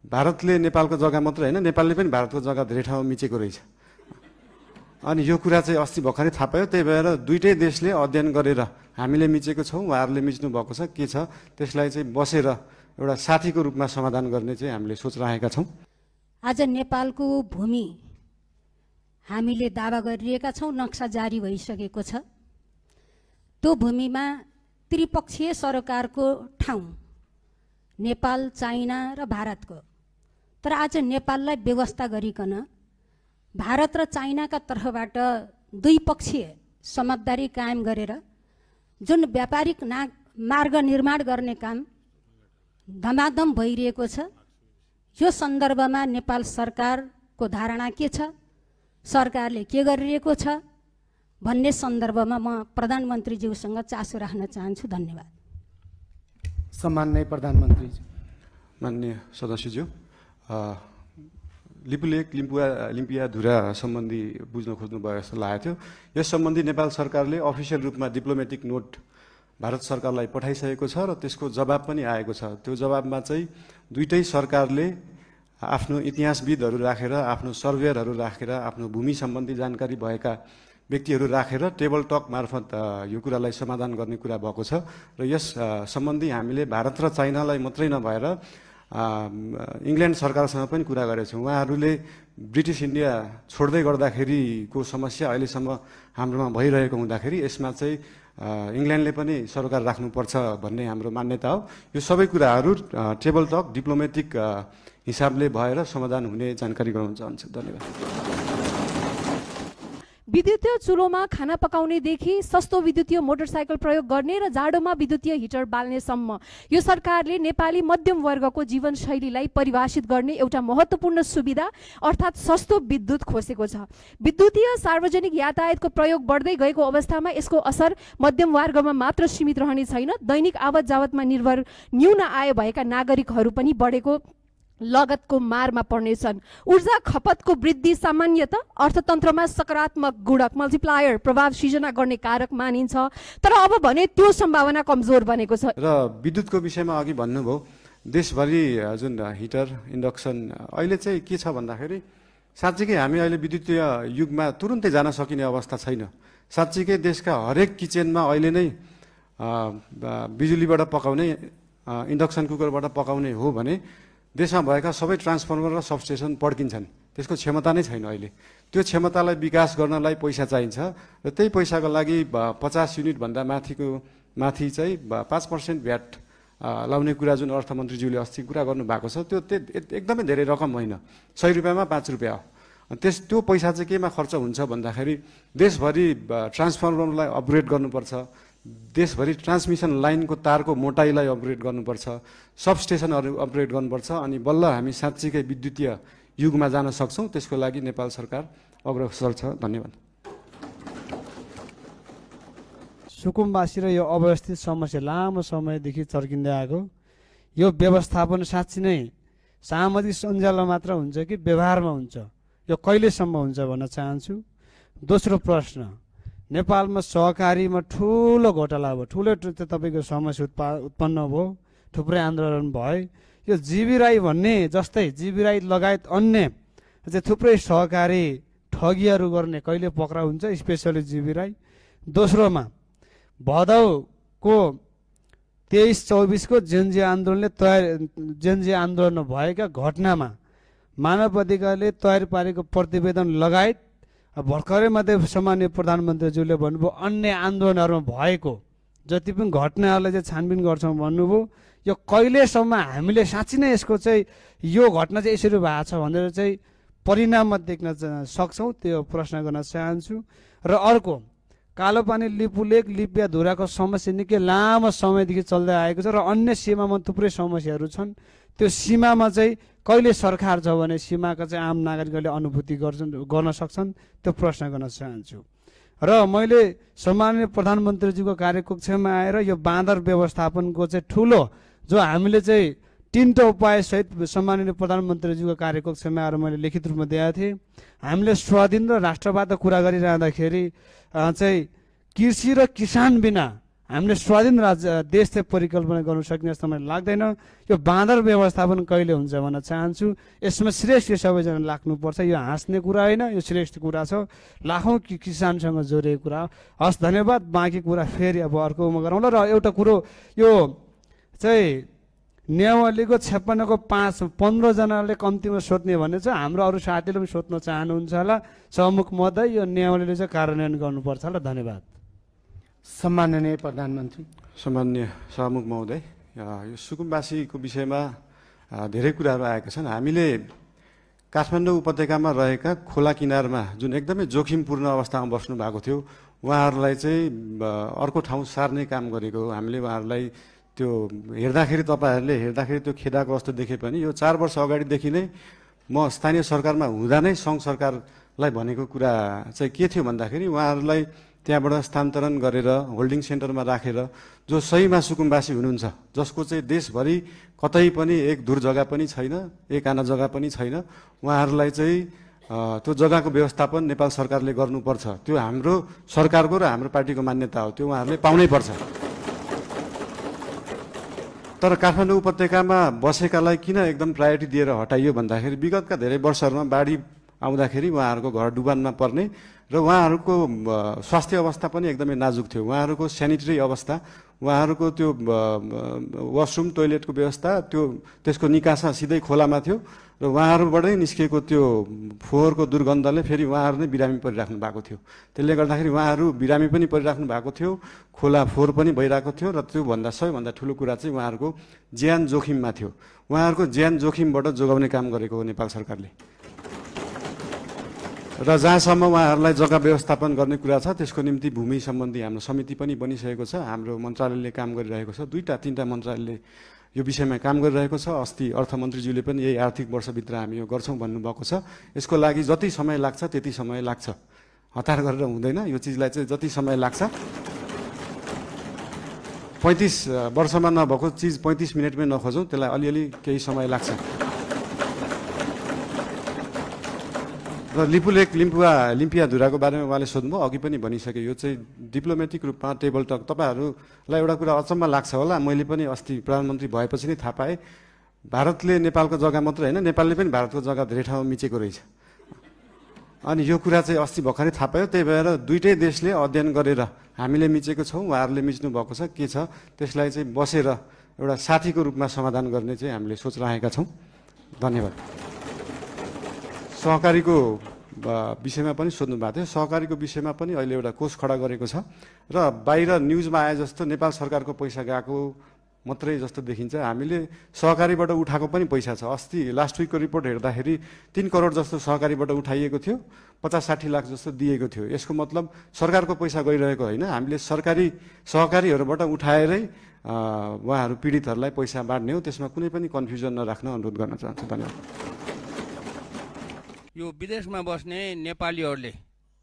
भारतले नेपालको जग्गा मात्र होइन, नेपालले पनि भारतको जग्गा धेरै ठाउँमा मिचेको रहेछ। अनि यो कुरा चाहिँ अस्ति भर्खरै थाहा पायो। त्यही भएर दुईटै देशले अध्ययन गरेर हामीले मिचेको छौँ, उहाँहरूले मिच्नु भएको छ, के छ त्यसलाई चाहिँ बसेर एउटा साथीको रूपमा समाधान गर्ने चाहिँ हामीले सोच राखेका छौँ। आज नेपालको भूमि हामीले दावा गरिरहेका छौँ, नक्सा जारी भइसकेको छ। त्यो भूमिमा त्रिपक्षीय सरकारको ठाउँ नेपाल, चाइना र भारतको। तर आज नेपाललाई व्यवस्था गरिकन भारत र चाइनाका तर्फबाट द्विपक्षीय समझदारी कायम गरेर जुन व्यापारिक मार्ग निर्माण गर्ने काम धमाधम भइरहेको छ, यो सन्दर्भमा नेपाल सरकारको धारणा के छ, सरकारले के गरिरहेको छ भन्ने सन्दर्भमा म प्रधानमन्त्रीज्यूसँग चासो राख्न चाहन्छु। धन्यवाद। सम्माननीय प्रधानमन्त्रीज्यू। माननीय सदस्यज्यू, लिपुलेक लिम्पियाधुरा सम्बन्धी बुझ्न खोज्नुभयो जस्तो लागेको थियो। यस सम्बन्धी नेपाल सरकारले अफिसियल रूपमा डिप्लोमेटिक नोट भारत सरकारलाई पठाइसकेको छ र त्यसको जवाब पनि आएको छ। त्यो जवाबमा चाहिँ दुईटै सरकारले आफ्नो इतिहासविदहरू राखेर, आफ्नो सर्वेयरहरू राखेर, आफ्नो भूमि सम्बन्धी जानकारी भएका व्यक्तिहरू राखेर टेबल टक मार्फत यो कुरालाई समाधान गर्ने कुरा भएको छ। र यस सम्बन्धी हामीले भारत र चाइनालाई मात्रै नभएर इङ्ल्यान्ड सरकारसँग पनि कुरा गरेका छौँ। उहाँहरूले ब्रिटिस इन्डिया छोड्दै गर्दाखेरिको समस्या अहिलेसम्म हाम्रोमा भइरहेको हुँदाखेरि यसमा चाहिँ इङ्ल्यान्डले पनि सरकार राख्नुपर्छ भन्ने हाम्रो मान्यता हो। यो सबै कुराहरू टेबल टक डिप्लोमेटिक हिसाबले भएर समाधान हुने जानकारी गराउन चाहन्छु। धन्यवाद। विद्युतीय चुलोमा खाना पकाउनेदेखि सस्तो विद्युतीय मोटरसाइकल प्रयोग गर्ने र जाडोमा विद्युतीय हिटर बाल्नेसम्म यो सरकारले नेपाली मध्यम वर्गको जीवनशैलीलाई परिभाषित गर्ने एउटा महत्त्वपूर्ण सुविधा अर्थात् सस्तो विद्युत खोसेको छ। विद्युतीय सार्वजनिक यातायातको प्रयोग बढ्दै गएको अवस्थामा यसको असर मध्यम वर्गमा मात्र सीमित रहने छैन, दैनिक आवत जावतमा निर्भर न्यून आय भएका नागरिकहरू पनि बढेको लगतको मारमा पर्नेछन्। ऊर्जा खपतको वृद्धि सामान्यतः अर्थतन्त्रमा सकारात्मक गुणक मल्टिप्लायर प्रभाव सिर्जना गर्ने कारक मानिन्छ, तर अब भने त्यो सम्भावना कमजोर बनेको छ। र विद्युतको विषयमा अघि भन्नुभयो, देशभरि जुन हिटर इन्डक्सन अहिले चाहिँ के छ भन्दाखेरि साँच्चीकै हामी अहिले विद्युतीय युगमा तुरुन्तै जान सकिने अवस्था छैन। साँच्चीकै देशका हरेक किचनमा अहिले नै बिजुलीबाट पकाउने, इन्डक्सन कुकरबाट पकाउने हो भने देशमा भएका सबै ट्रान्सफर्मर र सबस्टेसन पड्किन्छन्। त्यसको क्षमता नै छैन अहिले। त्यो क्षमतालाई विकास गर्नलाई पैसा चाहिन्छ र त्यही पैसाको लागि 50 युनिटभन्दा माथि चाहिँ 5% भ्याट लाउने कुरा जुन अर्थमन्त्रीज्यूले अस्ति कुरा गर्नुभएको छ, त्यो एकदमै धेरै रकम होइन। 100 रुपियाँमा 5 रुपियाँ हो। त्यो पैसा चाहिँ केमा खर्च हुन्छ भन्दाखेरि देशभरि ट्रान्सफर्मरलाई अपग्रेड गर्नुपर्छ, देशभरि ट्रान्समिसन लाइनको तारको मोटाइलाई अपग्रेड गर्नुपर्छ, सबस्टेसनहरू अपग्रेड गर्नुपर्छ, अनि बल्ल हामी साँच्चीकै विद्युतीय युगमा जान सक्छौँ। त्यसको लागि नेपाल सरकार अग्रसर छ। धन्यवाद। सुकुम्बासी र यो अव्यवस्थित समस्या लामो समयदेखि चर्किँदै आएको, यो व्यवस्थापन साँच्ची नै सामाजिक सञ्जालमा मात्र हुन्छ कि व्यवहारमा हुन्छ, यो कहिलेसम्म हुन्छ भन्न चाहन्छु। दोस्रो प्रश्न, नेपालमा सहकारीमा ठुलो घोटाला भयो, ठुलो तपाईँको समस्या उत्पन्न भयो, थुप्रै आन्दोलन भयो। यो जीवी राई भन्ने जस्तै जीवी राई लगायत अन्य चाहिँ थुप्रै सहकारी ठगिहरू गर्ने कहिले पक्राउ हुन्छ, स्पेसली जीवी राई। दोस्रोमा भदौको 23-24 को जेनजी आन्दोलन भएका घटनामा मानव अधिकारले तयार पारेको प्रतिवेदन लगायत भर्खरै मात्रै सामान्य प्रधानमन्त्रीज्यूले भन्नुभयो अन्य आन्दोलनहरूमा भएको जति पनि घटनाहरूलाई चाहिँ छानबिन गर्छौँ भन्नुभयो। यो कहिलेसम्म हामीले साँच्ची नै यसको चाहिँ यो घटना चाहिँ यसरी भएको छ भनेर चाहिँ परिणाममा देख्न सक्छौँ, त्यो प्रश्न गर्न चाहन्छु। र अर्को, कालोपानी लिपुलेक लिपियाधुराको समस्या निकै लामो समयदेखि चल्दै आएको छ र अन्य सीमामा थुप्रै समस्याहरू छन्। त्यो सीमामा चाहिँ कहिले सरकार छ भने सीमाका चाहिँ आम नागरिकहरूले अनुभूति गर्न सक्छन्, त्यो प्रश्न गर्न चाहन्छु। र मैले सम्माननीय प्रधानमन्त्रीज्यूको कार्यकक्षमा आएर यो बाँदर व्यवस्थापनको चाहिँ ठुलो जो हामीले चाहिँ 3टा उपायसहित सम्माननीय प्रधानमन्त्रीज्यूको कार्यकक्षमा आएर मैले लिखित रूपमा दिएका थिएँ। हामीले स्वाधीन र राष्ट्रवादको कुरा गरिरहँदाखेरि चाहिँ कृषि र किसान बिना हामीले स्वाधीन देश चाहिँ परिकल्पना गर्नु सक्ने जस्तो मलाई लाग्दैन। यो बाँदर व्यवस्थापन कहिले हुन्छ भन्न चाहन्छु। यसमा श्रेष्ठ सबैजना लाग्नुपर्छ। यो हाँस्ने कुरा होइन, यो श्रेष्ठ कुरा छ, लाखौँ किसानसँग जोडिएको कुरा हो। हस्, धन्यवाद। बाँकी कुरा फेरि अब अर्कोमा गरौँला। र एउटा कुरो, यो चाहिँ नेवालीको 56को 15जनाले कम्तीमा सोध्ने भने चाहिँ हाम्रो अरू साथीले पनि सोध्न चाहनुहुन्छ होला। सहमुख महोदय, यो नेवालीले चाहिँ कार्यान्वयन गर्नुपर्छ होला। धन्यवाद। सम्माननीय प्रधानमन्त्री। सामान्य सहमुख महोदय, यो सुकुम्बासीको विषयमा धेरै कुराहरू आएका छन्। हामीले काठमाडौँ उपत्यकामा रहेका खोला किनारमा जुन एकदमै जोखिमपूर्ण अवस्थामा बस्नु भएको थियो, उहाँहरूलाई चाहिँ अर्को ठाउँ सार्ने काम गरेको हो। हामीले उहाँहरूलाई त्यो हेर्दाखेरि, तपाईँहरूले हेर्दाखेरि त्यो खेदाको अवस्था देखे पनि यो 4 वर्ष अगाडिदेखि नै म स्थानीय सरकारमा हुँदा नै सङ्घ सरकारलाई भनेको कुरा चाहिँ के थियो भन्दाखेरि उहाँहरूलाई त्यहाँबाट स्थानान्तरण गरेर होल्डिङ सेन्टरमा राखेर जो सहीमा सुकुम्बासी हुनुहुन्छ, जसको चाहिँ देशभरि कतै पनि एक दूर जग्गा पनि छैन, एक आना जग्गा पनि छैन, उहाँहरूलाई चाहिँ त्यो जग्गाको व्यवस्थापन नेपाल सरकारले गर्नुपर्छ। त्यो हाम्रो सरकारको र हाम्रो पार्टीको मान्यता हो। त्यो उहाँहरूले पाउनै पर्छ। तर काठमाडौँ उपत्यकामा बसेकालाई किन एकदम प्रायोरिटी दिएर हटाइयो भन्दाखेरि विगतका धेरै वर्षहरूमा बाढी आउँदाखेरि उहाँहरूको घर डुबानमा पर्ने र उहाँहरूको स्वास्थ्य अवस्था पनि एकदमै नाजुक थियो। उहाँहरूको सेनिटरी अवस्था, उहाँहरूको त्यो वासरुम टोइलेटको व्यवस्था, त्यसको निकासा सिधै खोलामा थियो र उहाँहरूबाटै निस्किएको त्यो फोहोरको दुर्गन्धले फेरि उहाँहरू नै बिरामी परिराख्नु भएको थियो। त्यसले गर्दाखेरि उहाँहरू बिरामी पनि परिराख्नु भएको थियो, खोला फोहोर पनि भइरहेको थियो र त्योभन्दा सबैभन्दा ठुलो कुरा चाहिँ उहाँहरूको ज्यान जोखिममा थियो। उहाँहरूको ज्यान जोखिमबाट जोगाउने काम गरेको हो नेपाल सरकारले। र जहाँसम्म उहाँहरूलाई जग्गा व्यवस्थापन गर्ने कुरा छ, त्यसको निम्ति भूमि सम्बन्धी हाम्रो समिति पनि बनिसकेको छ। हाम्रो मन्त्रालयले काम गरिरहेको छ। 2-3 मन्त्रालयले यो विषयमा काम गरिरहेको छ। अस्ति अर्थमन्त्रीज्यूले पनि यही आर्थिक वर्षभित्र हामी यो गर्छौँ भन्नुभएको छ। यसको लागि जति समय लाग्छ त्यति समय लाग्छ, हतार गरेर हुँदैन। यो चिजलाई चाहिँ जति समय लाग्छ, 35 वर्षमा नभएको चिज 35 मिनटमै नखोजौँ, त्यसलाई अलिअलि केही समय लाग्छ। र लिम्पियाधुराको बारेमा उहाँले सोध्नुभयो, अघि पनि भनिसके। यो चाहिँ डिप्लोमेटिक रूपमा टेबल टक। तपाईँहरूलाई एउटा कुरा अचम्म लाग्छ होला, मैले पनि अस्ति प्रधानमन्त्री भएपछि नै थाहा पाएँ, भारतले नेपालको जग्गा मात्रै होइन, नेपालले पनि भारतको जग्गा धेरै ठाउँमा मिचेको रहेछ। अनि यो कुरा चाहिँ अस्ति भर्खरै थाहा पायो। त्यही भएर दुईटै देशले अध्ययन गरेर हामीले मिचेको छौँ, उहाँहरूले मिच्नु भएको छ, के छ त्यसलाई चाहिँ बसेर एउटा साथीको रूपमा समाधान गर्ने चाहिँ हामीले सोच राखेका छौँ। धन्यवाद। सहकारीको विषयमा पनि सोध्नु भएको थियो। सहकारीको विषयमा पनि अहिले एउटा कोष खडा गरेको छ र बाहिर न्युजमा आए जस्तो नेपाल सरकारको पैसा गएको मात्रै जस्तो देखिन्छ। हामीले सहकारीबाट उठाएको पनि पैसा छ। अस्ति लास्ट विकको रिपोर्ट हेर्दाखेरि 3 करोड जस्तो सहकारीबाट उठाइएको थियो, 50-60 लाख जस्तो दिएको थियो। यसको मतलब सरकारको पैसा गइरहेको होइन, हामीले सहकारीहरूबाट उठाएरै उहाँहरू पीडितहरूलाई पैसा बाँड्ने हो। त्यसमा कुनै पनि कन्फ्युजन नराख्न अनुरोध गर्न चाहन्छु। धन्यवाद। यो विदेशमा बस्ने नेपालीहरूले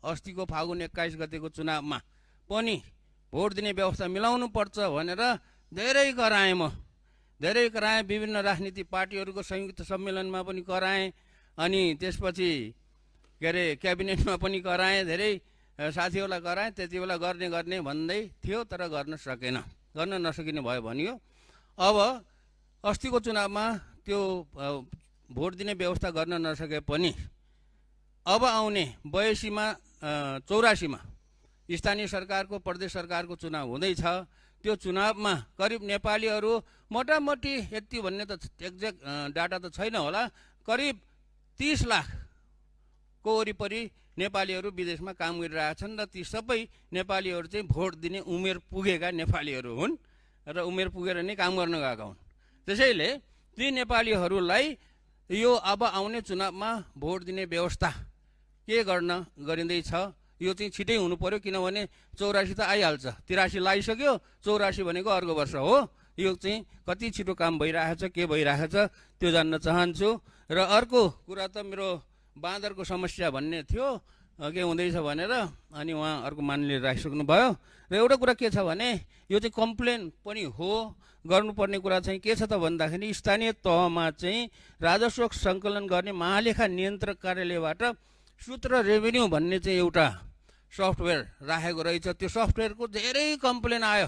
अस्तिको फागुन 21 गतेको चुनावमा पनि भोट दिने व्यवस्था मिलाउनु पर्छ भनेर धेरै कराएँ। विभिन्न राजनीतिक पार्टीहरूको संयुक्त सम्मेलनमा पनि कराएँ, अनि त्यसपछि क्याबिनेटमा पनि कराएँ, धेरै साथीहरूलाई कराएँ। त्यति बेला गर्ने भन्दै थियो, तर गर्न नसकिने भयो भनियो। अब अस्तिको चुनावमा त्यो भोट दिने व्यवस्था गर्न नसके पनि अब आउने 82मा स्थानीय सरकारको, प्रदेश सरकारको चुनाव हुँदैछ। त्यो चुनावमा करिब नेपालीहरू मोटामोटी यति भन्ने त एक्ज्याक्ट डाटा त छैन होला, करिब 30 लाखको वरिपरि नेपालीहरू विदेशमा काम गरिरहेछन् र ती सबै नेपालीहरू चाहिँ भोट दिने उमेर पुगेका नेपालीहरू हुन् र उमेर पुगेर नै काम गर्न गएका हुन्। त्यसैले ती नेपालीहरूलाई यो अब आउने चुनावमा भोट दिने व्यवस्था के गरिँदैछ, यो चाहिँ छिटै हुनु पर्यो। किनभने 84 त आइहाल्छ, 83 लागिसक्यो, 84 भनेको अर्को वर्ष हो। यो चाहिँ कति छिटो काम भइरहेछ, के भइरहेछ त्यो जान्न चाहन्छु। र अर्को कुरा त मेरो बाँदरको समस्या भन्ने थियो, के हुँदैछ भनेर, अनि उहाँ अर्को मान्यले राखिसक्नु भयो। र एउटा कुरा के छ भने यो चाहिँ कम्प्लेन पनि हो, गर्नुपर्ने कुरा चाहिँ के छ त भन्दाखेरि स्थानीय तहमा चाहिँ राजस्व सङ्कलन गर्ने महालेखा नियन्त्रक कार्यालयबाट सूत्र रेभेन्यू भन्ने चाहिँ एउटा सफ्टवेयर राखेको रहेछ। त्यो सफ्टवेयरको धेरै कम्प्लेन आयो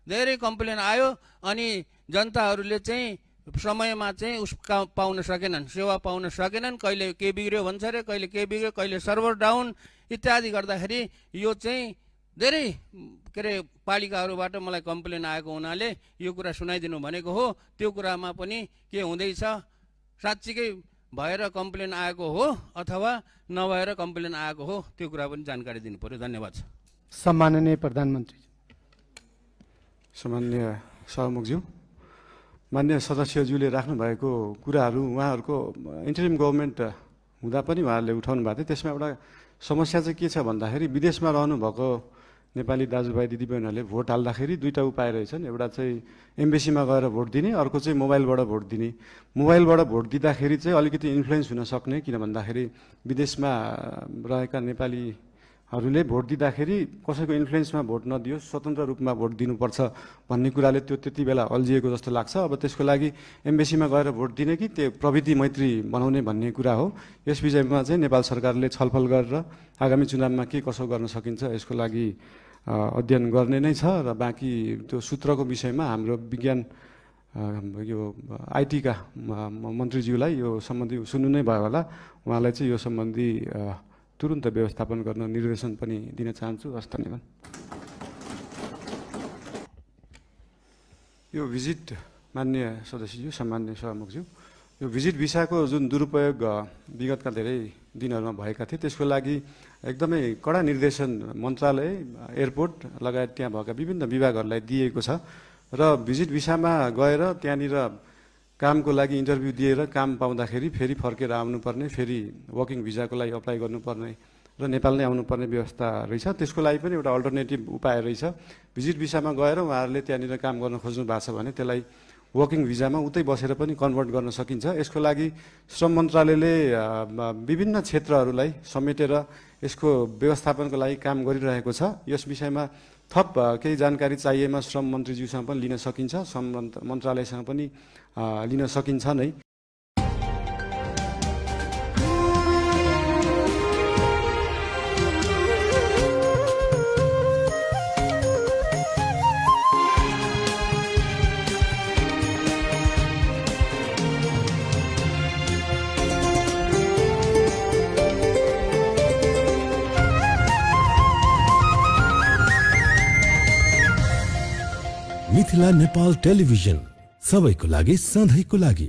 धेरै कम्प्लेन आयो अनि जनताहरूले चाहिँ समयमा चाहिँ पाउन सकेनन्, सेवा पाउन सकेनन्। कहिले के बिग्रियो भन्छ अरे, कहिले के बिग्रियो, कहिले सर्भर डाउन इत्यादि गर्दाखेरि यो चाहिँ धेरै के अरे पालिकाहरूबाट मलाई कम्प्लेन आएको हुनाले यो कुरा सुनाइदिनु भनेको हो। त्यो कुरामा पनि के हुँदैछ, साँच्चीकै भएर कम्प्लेन आएको हो अथवा नभएर कम्प्लेन आएको हो, त्यो कुरा पनि जानकारी दिनु पर्यो। धन्यवाद। सम्माननीय प्रधानमन्त्री। सामान्य सभामुखज्यू, मान्य सदस्यज्यूले राख्नुभएको कुराहरू उहाँहरूको इन्टरिम गभर्मेन्ट हुँदा पनि उहाँहरूले उठाउनु भएको थियो। त्यसमा एउटा समस्या चाहिँ के छ भन्दाखेरि विदेशमा रहनुभएको नेपाली दाजुभाइ दिदीबहिनीहरूले भोट हाल्दाखेरि दुईवटा उपाय रहेछन्। एउटा चाहिँ एम्बेसीमा गएर भोट दिने, अर्को चाहिँ मोबाइलबाट भोट दिने। मोबाइलबाट भोट दिँदाखेरि चाहिँ अलिकति इन्फ्लुएन्स हुन सक्ने, किन भन्दाखेरि विदेशमा रहेका नेपालीहरूले भोट दिँदाखेरि कसैको इन्फ्लुएन्समा भोट नदियोस्, स्वतन्त्र रूपमा भोट दिनुपर्छ भन्ने कुराले त्यो त्यति बेला अल्झिएको जस्तो लाग्छ। अब त्यसको लागि एम्बेसीमा गएर भोट दिने कि त्यो प्रविधि मैत्री बनाउने भन्ने कुरा हो। यस विषयमा चाहिँ नेपाल सरकारले छलफल गरेर आगामी चुनावमा के कसो गर्न सकिन्छ यसको लागि अध्ययन गर्ने नै छ। र बाँकी त्यो सूत्रको विषयमा हाम्रो विज्ञान यो आइटीका मन्त्रीज्यूलाई यो सम्बन्धी सुन्नु नै भयो होला। उहाँलाई चाहिँ यो सम्बन्धी तुरुन्त व्यवस्थापन गर्न निर्देशन पनि दिन चाहन्छु। हस्, धन्यवाद। यो भिजिट, मान्य सदस्यज्यू, सम्मान्य सभामुखज्यू, यो भिजिट भिसाको जुन दुरुपयोग विगतका धेरै दिनहरूमा भएका थिए त्यसको लागि एकदमै कडा निर्देशन मन्त्रालय, एयरपोर्ट लगायत त्यहाँ भएका विभिन्न विभागहरूलाई दिएको छ। र भिजिट भिसामा गएर त्यहाँनिर कामको लागि इन्टरभ्यू दिएर काम पाउँदाखेरि फेरि फर्केर आउनुपर्ने, फेरि वर्किङ भिजाको लागि अप्लाई गर्नुपर्ने र नेपाल नै आउनुपर्ने व्यवस्था रहेछ। त्यसको लागि पनि एउटा अल्टरनेटिभ उपाय रहेछ। भिजिट भिसामा गएर उहाँहरूले त्यहाँनिर काम गर्न खोज्नु भएको छ भने त्यसलाई वर्किङ भिजामा उतै बसेर पनि कन्भर्ट गर्न सकिन्छ। यसको लागि श्रम मन्त्रालयले विभिन्न क्षेत्रहरूलाई समेटेर यसको व्यवस्थापनको लागि काम गरिरहेको छ। यस विषयमा थप केही जानकारी चाहिएमा श्रम मन्त्रीज्यूसँग पनि लिन सकिन्छ, श्रम मन्त्रालयसँग पनि लिन सकिन्छ नै। मिथिला नेपाल टेलिभिजन सबैको लागि सधैँको लागि।